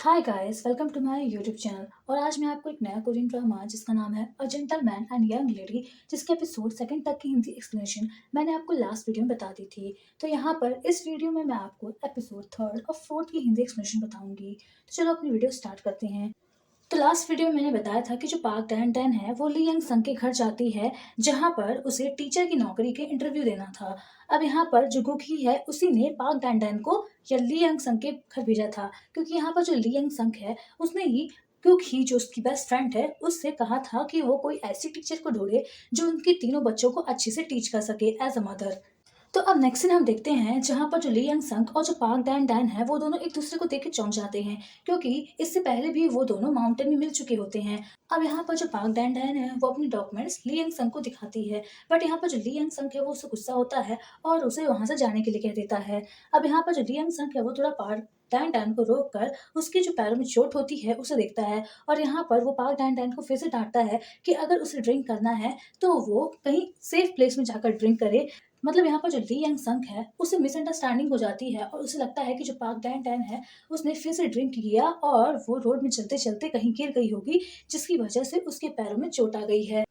Hi guys, welcome to my YouTube channel. और आज मैं आपको एक नया कोरियन ड्रामा जिसका नाम है a gentleman and young lady, जिसके एपिसोड सेकंड तक की हिंदी एक्सप्लेनेशन मैंने आपको लास्ट वीडियो में बता दी थी। तो यहाँ पर इस वीडियो में मैं आपको एपिसोड थर्ड और फोर्थ की हिंदी एक्सप्लेनेशन बताऊंगी। तो चलो अपनी वीडियो स्टार्ट करते हैं। तो लास्ट वीडियो में मैंने बताया था कि जो पार्क डैन डैन है वो ली यंग संग के घर जाती है, जहां पर उसे टीचर की नौकरी के इंटरव्यू देना था। अब यहाँ पर जो गुकी है उसी ने पार्क डैन डैन को या ली यंग संग के घर भेजा था, क्योंकि यहाँ पर जो ली यंग संग है उसने ही क्योंकि जो उसकी बेस्ट फ्रेंड है उससे कहा था कि वो कोई ऐसी टीचर को ढूंढे जो उनकी तीनों बच्चों को अच्छे से टीच कर सके एज अ मदर। तो अब नेक्स्ट सीन हम देखते हैं, जहाँ पर जो ली यंग संग और जो पार्क डैन डैन है वो दोनों एक दूसरे को देख के चौंक जाते हैं, क्योंकि इससे पहले भी वो दोनों माउंटेन में मिल चुके होते हैं। अब यहाँ पर जो पार्क डैन डैन है वो अपने डॉक्यूमेंट्स ली यंग संग को दिखाती है, बट यहाँ पर जो ली यंग संग है वो उससे गुस्सा होता है और उसे वहां से जाने के लिए कह देता है। अब यहाँ पर जो ली यंग संग है वो थोड़ा पार्क डैन डैन को रोक कर उसके जो पैरों में चोट होती है उसे देखता है, और यहाँ पर वो पार्क डैन डैन को फिर से डांटता है कि अगर उसे ड्रिंक करना है तो वो कहीं सेफ प्लेस में जाकर ड्रिंक करे। मतलब यहाँ पर जो ली यंग संग है उसे मिसअंडरस्टैंडिंग हो जाती है और उसे लगता है कि जो पार्क डैन डैन है उसने फिर से ड्रिंक किया और वो रोड में चलते चलते कहीं गिर गई होगी, जिसकी वजह से उसके पैरों में चोट आ गई है।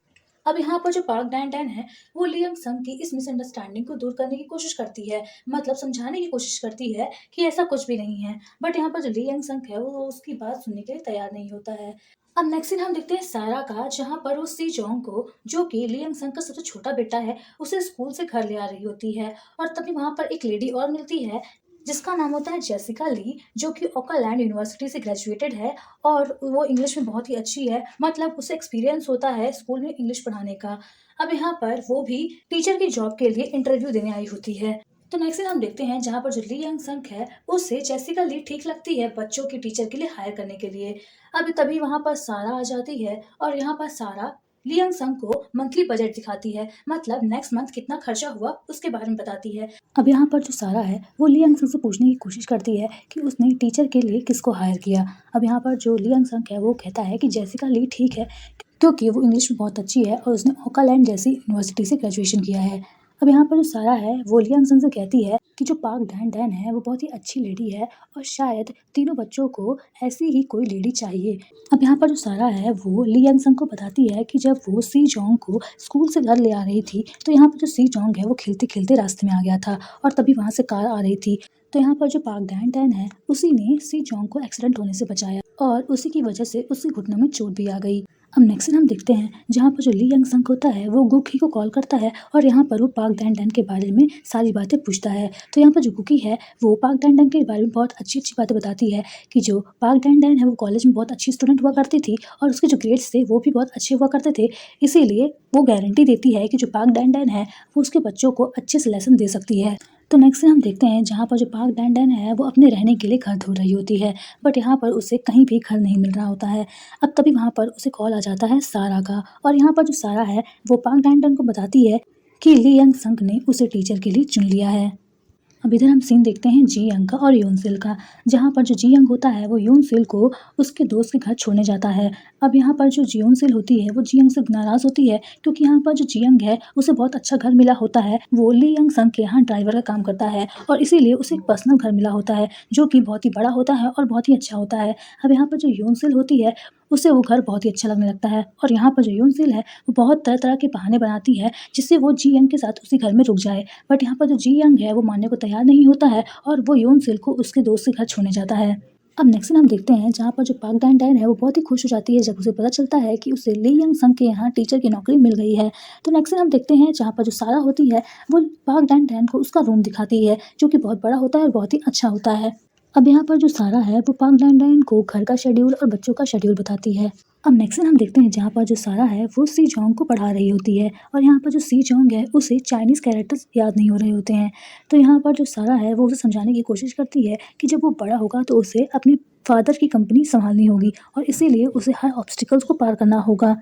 अब यहाँ पर जो पार्क डैन डैन है वो ली यंग संग की इस मिसअंडरस्टैंडिंग को दूर करने की कोशिश करती है, मतलब समझाने की कोशिश करती है कि ऐसा कुछ भी नहीं है, बट यहाँ पर जो ली यंग संग है वो उसकी बात सुनने के लिए तैयार नहीं होता है। अब नेक्स्ट सीन हम देखते हैं सारा का, जहाँ पर वो सी जोंग को, जो कि ली यंग संग का सबसे छोटा बेटा है, उसे स्कूल से घर ले आ रही होती है। और तभी वहां पर एक लेडी और मिलती है जिसका नाम होता है जेसिका ली, जो कि ओकालैंड यूनिवर्सिटी से ग्रेजुएटेड है और वो इंग्लिश में बहुत ही अच्छी है, मतलब उसे एक्सपीरियंस होता है स्कूल में इंग्लिश पढ़ाने का। अब यहाँ पर वो भी टीचर की जॉब के लिए इंटरव्यू देने आई होती है। तो नेक्स्ट हम देखते हैं, जहाँ पर जो ली यंग संग है उसे जेसिका ली ठीक लगती है बच्चों की टीचर के लिए हायर करने के लिए। अब तभी वहां पर सारा आ जाती है और यहाँ पर सारा ली यंग संग को मंथली बजट दिखाती है, मतलब नेक्स्ट मंथ कितना खर्चा हुआ उसके बारे में बताती है। अब यहाँ पर जो सारा है वो ली यंग संग से पूछने की कोशिश करती है कि उसने टीचर के लिए किसको हायर किया। अब यहाँ पर जो ली यंग संग है वो कहता है कि जेसिका ली ठीक है, क्योंकि वो इंग्लिश में बहुत अच्छी है और उसने ओकालैंड जैसी यूनिवर्सिटी से ग्रेजुएशन किया है। अब यहाँ पर जो सारा है वो ली यंग संग से कहती है कि जो पार्क डैन डैन है वो बहुत ही अच्छी लेडी है और शायद तीनों बच्चों को ऐसी ही कोई लेडी चाहिए। अब यहाँ पर जो सारा है वो ली यंग संग को बताती है कि जब वो सी जोंग को स्कूल से घर ले आ रही थी तो यहाँ पर जो सी जोंग है वो खेलते खेलते रास्ते में आ गया था और तभी वहां से कार आ रही थी। तो यहाँ पर जो पार्क डैन डैन है उसी ने सी जोंग को एक्सीडेंट होने से बचाया और उसी की वजह से उसके घुटनों में चोट भी आ गई। अब नेक्स्ट सीन हम देखते हैं, जहाँ पर जो ली यंग संग होता है वो गुकी को कॉल करता है और यहाँ पर वो पार्क डैन डैन के बारे में सारी बातें पूछता है। तो यहाँ पर जो गुकी है वो पार्क डैन डैन के बारे में बहुत अच्छी अच्छी बातें बताती है कि जो पार्क डैन डैन है वो कॉलेज में बहुत अच्छी स्टूडेंट हुआ करती थी और उसके जो ग्रेड्स थे वो भी बहुत अच्छे हुआ करते थे, इसीलिए वो गारंटी देती है कि जो पार्क डैन डैन है वो उसके बच्चों को अच्छे से लेसन दे सकती है। तो नेक्स्ट हम देखते हैं, जहाँ पर जो पार्क डैन डैन है वो अपने रहने के लिए घर ढूंढ रही होती है, बट यहाँ पर उसे कहीं भी घर नहीं मिल रहा होता है। अब तभी वहाँ पर उसे कॉल आ जाता है सारा का, और यहाँ पर जो सारा है वो पार्क डैन डैन को बताती है कि ली यंग संग ने उसे टीचर के लिए चुन लिया है। अब इधर हम सीन देखते हैं जी यंग का और यूनसिल का, जहाँ पर जो जी यंग होता है वो यूनसिल को उसके दोस्त के घर छोड़ने जाता है। अब यहाँ पर जो यूनसिल होती है वो जी यंग से नाराज़ होती है, क्योंकि यहाँ पर जो जी यंग है उसे बहुत अच्छा घर मिला होता है, वो ली यंग संग के यहाँ ड्राइवर का काम करता है और इसीलिए उसे एक पर्सनल घर मिला होता है जो कि बहुत ही बड़ा होता है और बहुत ही अच्छा होता है। अब यहाँ पर जो यूनसिल होती है उसे वो घर बहुत ही अच्छा लगने लगता है, और यहाँ पर जो यूनसिल है वो बहुत तरह तरह के बहाने बनाती है जिससे वो जी यंग के साथ उसी घर में रुक जाए, बट यहाँ पर जो जी यंग है वो मानने को तैयार नहीं होता है और वो यूनसिल को उसके दोस्त के घर छोड़ने जाता है। अब नेक्स्ट हम देखते हैं, जहाँ पर जो पार्क डैन डैन है वो बहुत ही खुश हो जाती है जब उसे पता चलता है कि उसे ली यंग संग के यहाँ टीचर की नौकरी मिल गई है। तो नेक्स्ट हम देखते हैं, जहाँ पर जो सारा होती है वो पार्क डैन डैन को उसका रूम दिखाती है जो कि बहुत बड़ा होता है और बहुत ही अच्छा होता है। अब यहाँ पर जो सारा है वो पार्क डैन डैन को घर का शेड्यूल और बच्चों का शेड्यूल बताती है। अब नेक्स्ट हम देखते हैं, जहाँ पर जो सारा है वो सी जोंग को पढ़ा रही होती है, और यहाँ पर जो सी जोंग है उसे चाइनीज़ कैरेक्टर्स याद नहीं हो रहे होते हैं। तो यहाँ पर जो सारा है वो उसे समझाने की कोशिश करती है कि जब वो बड़ा होगा तो उसे अपनी फादर की कंपनी संभालनी होगी और इसीलिए उसे हर ऑब्स्टिकल्स को पार करना होगा।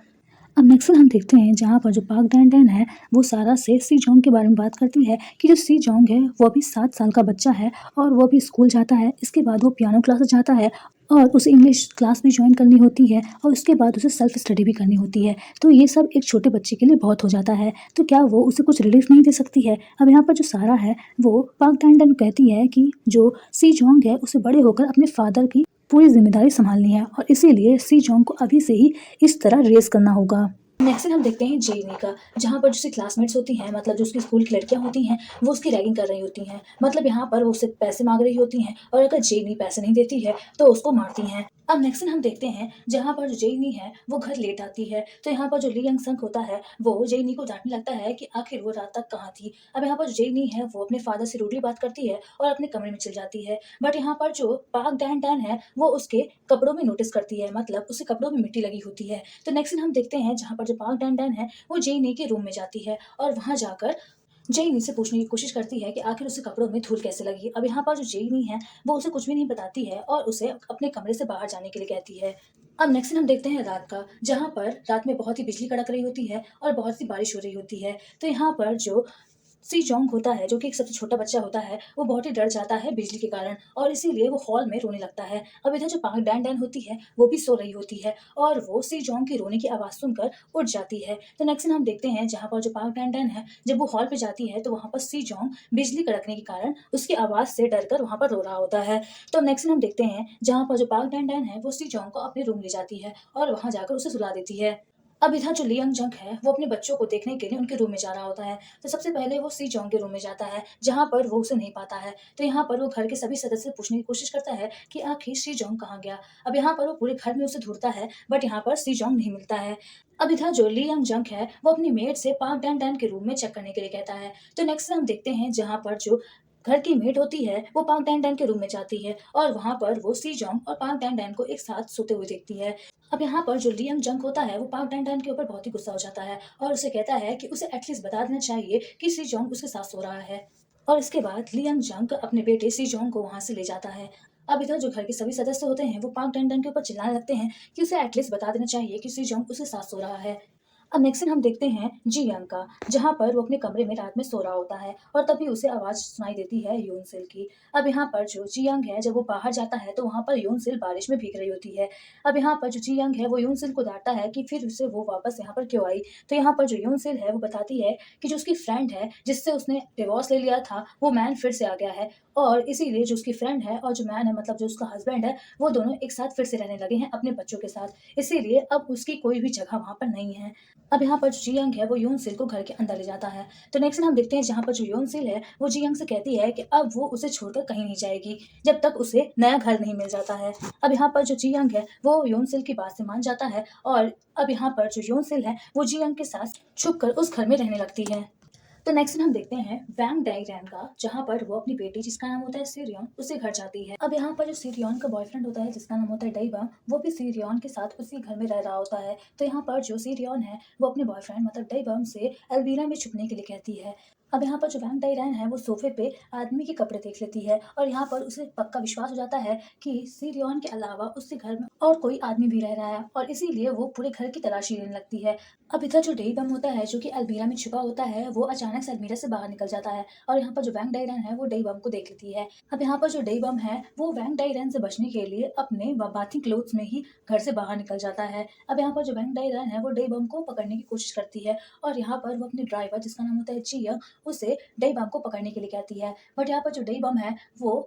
अब नेक्स्ट हम देखते हैं, जहाँ पर जो पार्क डैन डैन है वो सारा से सी जोंग के बारे में बात करती है कि जो सी जोंग है वो अभी 7 साल का बच्चा है और वो अभी स्कूल जाता है, इसके बाद वो पियानो क्लासेस जाता है और उसे इंग्लिश क्लास भी ज्वाइन करनी होती है और उसके बाद उसे सेल्फ स्टडी भी करनी होती है। तो ये सब एक छोटे बच्चे के लिए बहुत हो जाता है, तो क्या वो उसे कुछ रिलीफ नहीं दे सकती है। अब यहाँ पर जो सारा है वो पार्क डैन डैन कहती है कि जो सी जोंग है उसे बड़े होकर अपने फादर की पूरी जिम्मेदारी संभालनी है और इसीलिए सी जॉन्ग को अभी से ही इस तरह रेस करना होगा। नेक्स्ट हम देखते हैं जेनी का, जहाँ पर जो उसकी क्लासमेट्स होती हैं, मतलब जो उसकी स्कूल की लड़कियां होती हैं, वो उसकी रैगिंग कर रही होती हैं। मतलब यहाँ पर वो उससे पैसे मांग रही होती हैं और अगर जेनी पैसे नहीं देती है तो उसको मारती हैं। अब नेक्स्ट हम देखते हैं जहाँ पर जो जेनी है वो घर लेट आती है, तो यहाँ पर जो ली यंग संग होता है वो जेनी को डांटने लगता है कि आखिर वो रात तक कहाँ थी। अब यहाँ पर जो जेनी है वो अपने फादर से रूडली बात करती है और अपने कमरे में चल जाती है। बट यहाँ पर जो पाक डैन डैन है वो उसके कपड़ों में नोटिस करती है, मतलब उसके कपड़ों में मिट्टी लगी होती है। तो नेक्स्ट हम देखते हैं जहाँ पर जो पाक डैन डैन है वो जेनी के रूम में जाती है और वहाँ जाकर जेनी से पूछने की कोशिश करती है कि आखिर उसे कपड़ों में धूल कैसे लगी। अब यहाँ पर जो जेनी है वो उसे कुछ भी नहीं बताती है और उसे अपने कमरे से बाहर जाने के लिए कहती है। अब नेक्स्ट हम देखते हैं रात का, जहाँ पर रात में बहुत ही बिजली कड़क रही होती है और बहुत सी बारिश हो रही होती है। तो यहाँ पर जो सी जोंग होता है, जो कि एक सबसे छोटा बच्चा होता है, वो बहुत ही डर जाता है बिजली के कारण और इसीलिए वो हॉल में रोने लगता है। अब इधर जो पाक डैन डैन होती है वो भी सो रही होती है और वो सी जोंग की रोने की आवाज़ सुनकर उठ जाती है। तो नेक्स्ट हम देखते हैं जहाँ पर जो पाक डैन डैन है, जब वो हॉल पे जाती है तो वहाँ पर सी जोंग बिजली कड़कने के कारण उसकी आवाज़ से डरकर वहाँ पर रो रहा होता है। तो नेक्स्ट हम देखते हैं जहाँ पर जो पाक डैन डैन है वो सी जोंग को अपने रूम ले जाती है और वहाँ जाकर उसे सुला देती है। अब इधर जो लियांग जंग है वो अपने बच्चों को देखने के लिए उनके रूम में जा रहा होता है। तो सबसे पहले वो सी जोंग के रूम में जाता है, जहाँ पर वो उसे नहीं पाता है। तो यहाँ पर वो घर के सभी सदस्य से पूछने की कोशिश करता है कि आखिर सी जोंग कहाँ गया। अब यहाँ पर वो पूरे घर में उसे ढूंढता है बट यहाँ पर सी जोंग नहीं मिलता है। अब इधर जो लियांग जंग है वो अपनी मेड से पाक डैन डैन के रूम में चेक करने के लिए कहता है। तो नेक्स्ट हम देखते हैं जहाँ पर जो घर की मेड होती है वो पाक डैन डैन के रूम में जाती है और वहाँ पर वो सी जोंग और पाक डैन डैन को एक साथ सोते हुए देखती है। अब यहाँ पर जो लियांग जंग होता है वो पाक डैन डैन के ऊपर बहुत ही गुस्सा हो जाता है और उसे कहता है कि उसे एटलीस्ट बता देना चाहिए कि सी जोंग उसके साथ सो रहा है। और इसके बाद लियांग जंग अपने बेटे सी जोंग को वहां से ले जाता है। अब इधर जो घर के सभी सदस्य होते हैं वो पाक डैन डैन के ऊपर चिल्लाने लगते हैं कि उसे एटलीस्ट बता देना चाहिए कि सी जोंग उसके साथ सो रहा है। अब नेक्स्ट हम देखते हैं जी यंग का, जहाँ पर वो अपने कमरे में रात में सो रहा होता है और तभी उसे आवाज़ सुनाई देती है यूनसिल की। अब यहाँ पर जो जी यंग है जब वो बाहर जाता है तो वहाँ पर यूनसिल बारिश में भीग रही होती है। अब यहाँ पर जो जी यंग है वो यूनसिल को डांटता है कि फिर उसे वो वापस यहाँ पर क्यों आई। तो यहाँ पर जो यूनसिल है वो बताती है कि जो उसकी फ्रेंड है जिससे उसने डिवोर्स ले लिया था वो मैन फिर से आ गया है और इसीलिए जो उसकी फ्रेंड है और जो मैन है, मतलब जो उसका हस्बैंड है, वो दोनों एक साथ फिर से रहने लगे हैं अपने बच्चों के साथ। इसीलिए अब उसकी कोई भी जगह वहाँ पर नहीं है। अब यहाँ पर जो जियंग है वो यूनसिल को घर के अंदर ले जाता है। तो नेक्स्ट हम देखते हैं जहाँ पर जो यूनसिल है वो जियंग से कहती है कि अब वो उसे छोड़कर कहीं नहीं जाएगी जब तक उसे नया घर नहीं मिल जाता है। अब यहाँ पर जो जियंग है वो यूनसिल की बात से मान जाता है और अब यहाँ पर जो यूनसिल है वो जियंग के साथ छुप कर उस घर में रहने लगती है। तो नेक्स्ट हम देखते हैं वैंग डाइरैन का, जहाँ पर वो अपनी बेटी जिसका नाम होता है सीरियन उसे घर जाती है। अब यहाँ पर जो सीरियन का बॉयफ्रेंड होता है जिसका नाम होता है डाइबा, वो भी सीरियन के साथ उसी घर में रह रहा होता है। तो यहाँ पर जो सीरियन है वो अपने बॉयफ्रेंड मतलब डाइबा से एल्वीरा में छुपने के लिए कहती है। अब यहाँ पर जो वैंग डाइरैन है वो सोफे पे आदमी के कपड़े देख लेती है और यहाँ पर उसे पक्का विश्वास हो जाता है कि सीरियन के अलावा उसके घर में और कोई आदमी भी रह रहा है और इसीलिए वो पूरे घर की तलाशी लेने लगती है। अब इधर जो डेई बम होता है जो कि अलमीरा में छुपा होता है वो अचानक से अलमीरा से बाहर निकल जाता है और यहाँ पर जो वैंग डाइरन है वो डेई बम को देख लेती है। अब यहाँ पर जो डेई बम है वो वैंग डाइरन से बचने के लिए अपने बाथिंग क्लोथ्स में ही घर से बाहर निकल जाता है। अब यहाँ पर जो वैंग डाइरन है वो डेई बम को पकड़ने की कोशिश करती है और यहाँ पर वो अपने ड्राइवर जिसका नाम होता है जिया उसे डेई बम को पकड़ने के लिए कहती है। बट यहाँ पर जो डेई बम है वो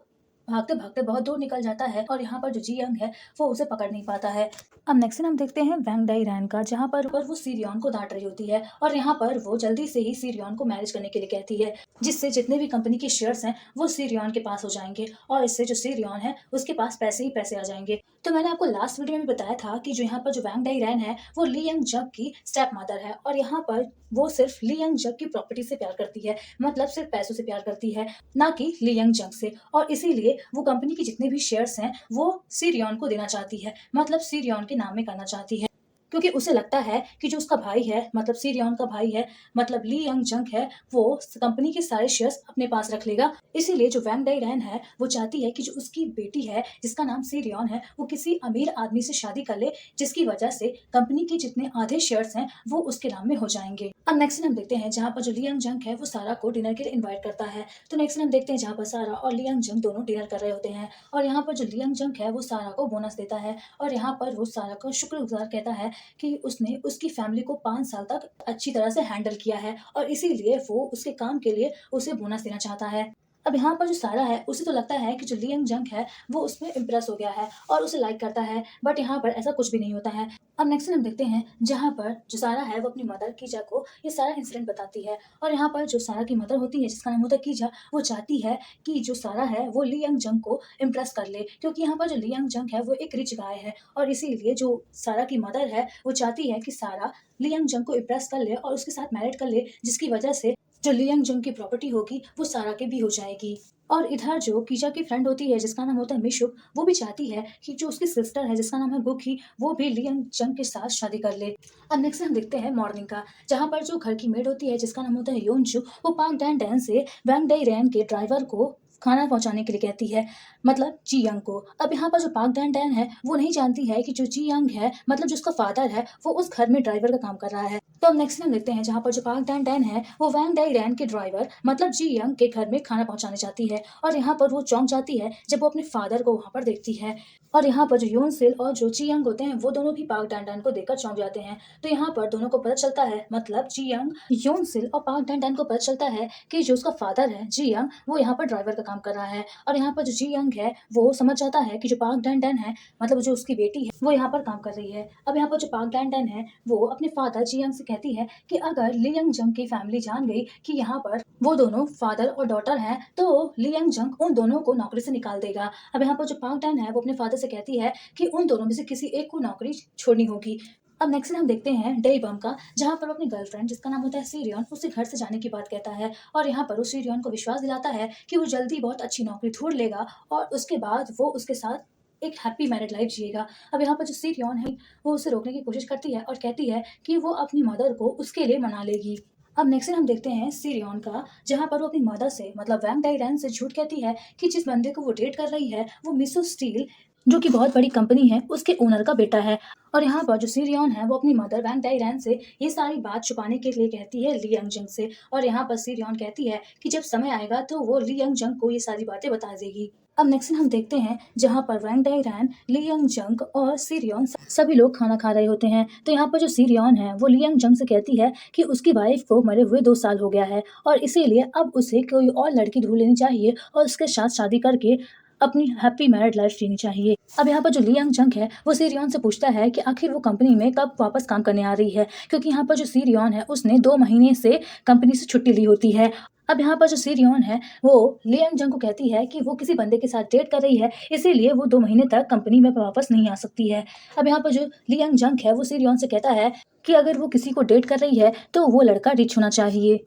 भागते भागते बहुत दूर निकल जाता है और यहाँ पर जो जी यंग है वो उसे पकड़ नहीं पाता है। अब नेक्स्ट हम देखते हैं वैंग डाई रैन का, जहाँ पर वो सीरियन को डांट रही होती है और यहाँ पर वो जल्दी से ही सीरियन को मैरिज करने के लिए कहती है, जिससे जितने भी कंपनी के शेयर्स हैं वो सीरियन के पास हो जाएंगे और इससे जो सीरियन है उसके पास पैसे ही पैसे आ जाएंगे। तो मैंने आपको लास्ट वीडियो में बताया था कि जो यहाँ पर जो वैंग डाई रैन है वो ली यंग जग की स्टेप मदर है और यहाँ पर वो सिर्फ ली यंग जग की प्रॉपर्टी से प्यार करती है, मतलब सिर्फ पैसों से प्यार करती है, ना कि ली यंग जग से। और इसीलिए वो कंपनी के जितने भी शेयर्स हैं वो सीरियन को देना चाहती है, मतलब सीरियन के नाम में करना चाहती है, क्योंकि उसे लगता है कि जो उसका भाई है, मतलब सीरियन का भाई है, मतलब ली यंग जंग है, वो कंपनी के सारे शेयर्स अपने पास रख लेगा। इसीलिए जो वैंग डाई रैन है वो चाहती है कि जो उसकी बेटी है जिसका नाम सीरियन है वो किसी अमीर आदमी से शादी कर ले, जिसकी वजह से कंपनी के जितने आधे शेयर्स हैं वो उसके नाम में हो जाएंगे। अब नेक्स्ट हम देखते हैं जहाँ पर जो ली यंग जंग है वो सारा को डिनर के लिए इन्वाइट करता है। तो नेक्स्ट हम देखते हैं जहाँ पर सारा और ली यंग जंग दोनों डिनर कर रहे होते हैं और यहाँ पर जो ली यंग जंग है वो सारा को बोनस देता है और यहाँ पर वो सारा को शुक्रगुजार कहता है कि उसने उसकी फैमिली को 5 साल तक अच्छी तरह से हैंडल किया है और इसीलिए वो उसके काम के लिए उसे बोनस देना चाहता है। अब यहाँ पर जो सारा है उसे तो लगता है कि जो ली यंग जंग है वो उसमें इम्प्रेस हो गया है और उसे लाइक करता है, बट यहाँ पर ऐसा कुछ भी नहीं होता है। अब नेक्स्ट हम देखते हैं जहाँ पर जो सारा है वो अपनी मदर कीजा को ये सारा इंसिडेंट बताती है, और यहाँ पर जो सारा की मदर होती है जिसका नाम होता है कीजा, वो चाहती है कि जो सारा है वो ली यंग जंग को इम्प्रेस कर ले, क्योंकि यहाँ पर जो ली यंग जंग है वो एक रिच गाय है, और इसीलिए जो सारा की मदर है वो चाहती है कि सारा ली यंग जंग को इम्प्रेस कर ले और उसके साथ मैरिड कर ले, जिसकी वजह से जो ली यंग जंग की प्रॉपर्टी होगी वो सारा की भी हो जाएगी। और इधर जो कीजा की फ्रेंड होती है जिसका नाम होता है मिशुक, वो भी चाहती है कि जो उसकी सिस्टर है जिसका नाम है गुकी, वो भी ली यंग जंग के साथ शादी कर ले। अब नेक्स्ट हम देखते हैं मॉर्निंग का, जहाँ पर जो घर की मेड होती है जिसका नाम होता है योनजू, वो पाक डैन डैन से वैंग डाई रैन के ड्राइवर को खाना पहुंचाने के लिए कहती है, मतलब जी यंग को। अब यहाँ पर जो पाक डैन डैन है वो नहीं जानती है कि जो जी यंग है, मतलब जो उसका फादर है, वो उस घर में ड्राइवर का काम कर रहा है। तो अब नेक्स्ट हम देखते हैं जहाँ पर जो पाक डैन डैन है वो वैंग डाई रैन के ड्राइवर मतलब जी यंग के घर में खाना पहुंचाने जाती है, और यहाँ पर वो चौंक जाती है जब वो अपने फादर को वहाँ पर देखती है। और यहाँ पर जो योन सिल और जो जी यंग होते हैं वो दोनों भी पाक डैन डैन को देखकर चौंक जाते हैं। तो यहाँ पर दोनों को पता चलता है, मतलब जी यंग, योन सिल और पाक डैन डैन को पता चलता है कि जो उसका फादर है जी यंग, वो यहाँ पर ड्राइवर का काम कर रहा है। और यहाँ पर जो जी यंग है वो समझ जाता है कि जो पाक डैन डैन है, मतलब जो उसकी बेटी है, वो यहाँ पर काम कर रही है। अब यहाँ पर जो पाक डैन डैन है वो अपने फादर जी यंग से कहती है कि अगर ली यंग जंग की फैमिली जान गई कि यहाँ पर वो दोनों फादर और डॉटर हैं, तो ली यंग जंग उन दोनों को नौकरी से निकाल देगा। अब यहाँ पर जो पाक डैन है वो अपने फादर से कहती है कि उन दोनों में से किसी एक को नौकरी छोड़नी होगी। अब नेक्स्ट हम देखते हैं डे बम का, जहाँ पर वो अपनी गर्लफ्रेंड जिसका नाम होता है सीरियन, उससे घर से जाने की बात कहता है, और यहाँ पर वो सीरियन को विश्वास दिलाता है कि वो जल्दी बहुत अच्छी नौकरी ढूंढ लेगा और उसके बाद वो उसके साथ एक हैप्पी मैरिड लाइफ जिएगा। अब यहाँ पर जो सीरियन है वो उसे रोकने की कोशिश करती है और कहती है कि वो अपनी मदर को उसके लिए मना लेगी। अब नेक्स्ट हम देखते हैं सीरियन का, जहाँ पर वो अपनी मदर से मतलब वैंग डाइरैन से झूठ कहती है कि जिस बंदे को वो डेट कर रही है वो मिसो स्टील, जो कि बहुत बड़ी कंपनी है, उसके ओनर का बेटा है। और यहाँ पर जो सीरियन है वो अपनी मदर वैंग डाइरैन से ये सारी बात छुपाने के लिए कहती है ली यंग जंग से, और यहाँ पर सीरियन कहती है कि जब समय आएगा तो वो ली यंग जंग को ये सारी बातें बता देगी। अब नेक्स्ट हम देखते हैं जहाँ पर वैंग डाइरैन, ली यंग जंग और सीरियन सभी लोग खाना खा रहे होते हैं। तो यहाँ पर जो सीरियन है वो ली यंग जंग से कहती है कि उसकी वाइफ को मरे हुए 2 साल हो गया है, और इसीलिए अब उसे कोई और लड़की ढूंढ लेनी चाहिए और उसके साथ शादी करके अपनी हैप्पी मैरिड लाइफ जीनी चाहिए। अब यहाँ पर जो ली यंग जंग है वो सीरियन से पूछता है कि आखिर वो कंपनी में कब वापस काम करने आ रही है, क्योंकि यहाँ पर जो सीरियन है उसने 2 महीने से कंपनी से छुट्टी ली होती है। अब यहाँ पर जो सीरियन है वो ली यंग जंग को कहती है कि वो किसी बंदे के साथ डेट कर रही है, इसीलिए वो 2 महीने तक कंपनी में वापस नहीं आ सकती है। अब यहाँ पर जो ली यंग जंग है वो सीरियन से कहता है कि अगर वो किसी को डेट कर रही है तो वो लड़का रिच होना चाहिए।